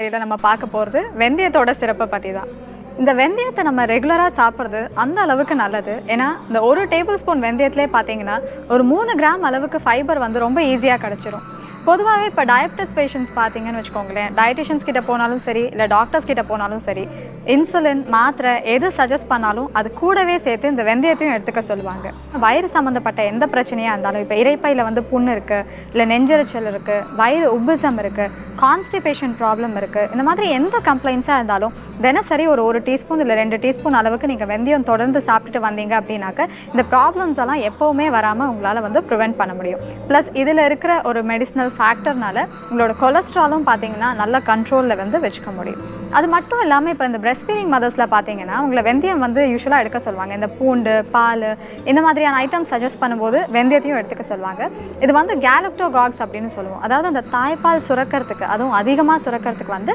இதில் நம்ம பார்க்க போகிறது வெந்தயத்தோட சிறப்பை பற்றி தான். இந்த வெந்தயத்தை நம்ம ரெகுலராக சாப்பிட்றது அந்த அளவுக்கு நல்லது. ஏன்னா இந்த ஒரு டேபிள் ஸ்பூன் வெந்தயத்திலே பார்த்தீங்கன்னா ஒரு 3 கிராம் அளவுக்கு ஃபைபர் வந்து ரொம்ப ஈஸியாக கிடச்சிரும். பொதுவாகவே இப்போ டயபெட்டிஸ் பேஷண்ட்ஸ் பார்த்தீங்கன்னு வச்சுக்கோங்களேன், டயட்டிஷியன்ஸ் கிட்ட போனாலும் சரி, இல்லை டாக்டர்ஸ் கிட்ட போனாலும் சரி, இன்சுலின் மாத்திரை எது சஜஸ்ட் பண்ணாலும் அது கூடவே சேர்த்து இந்த வெந்தயத்தையும் எடுத்துக்க சொல்லுவாங்க. வயிறு சம்மந்தப்பட்ட எந்த பிரச்சனையாக இருந்தாலும், இப்போ இரைப்பையில் வந்து புண்ணு இருக்குது, இல்லை நெஞ்செரிச்சல் இருக்குது, வயிறு உப்புசம் இருக்குது, கான்ஸ்டிபேஷன் ப்ராப்ளம் இருக்குது, இந்த மாதிரி எந்த கம்ப்ளைண்ட்ஸாக இருந்தாலும் தினசரி ஒரு டீஸ்பூன் இல்லை 2 டீஸ்பூன் அளவுக்கு நீங்கள் வெந்தயம் தொடர்ந்து சாப்பிட்டுட்டு வந்தீங்க அப்படின்னாக்க இந்த ப்ராப்ளம்ஸ் எல்லாம் எப்போவுமே வராமல் உங்களால் வந்து ப்ரிவெண்ட் பண்ண முடியும். ப்ளஸ் இதில் இருக்கிற ஒரு மெடிசினல் ஃபேக்டர்னால உங்களோட கொலஸ்ட்ராலும் பார்த்தீங்கன்னா நல்ல கண்ட்ரோலில் வந்து வச்சுக்க முடியும். அது மட்டும் இல்லாமல் இப்போ இந்த பிரெஸ்ட் ஃபீடிங் மதர்ஸில் பார்த்தீங்கன்னா உங்களை வெந்தயம் வந்து யூஸ்வலாக எடுக்க சொல்லுவாங்க. இந்த பூண்டு, பால் இந்த மாதிரியான ஐட்டம் சஜஸ்ட் பண்ணும்போது வெந்தயத்தையும் எடுத்துக்க சொல்லுவாங்க. இது வந்து கேலக்டோகாக்ஸ் அப்படின்னு சொல்லுவோம். அதாவது அந்த தாய்ப்பால் சுரக்கிறதுக்கு, அதுவும் அதிகமாக சுரக்கிறதுக்கு வந்து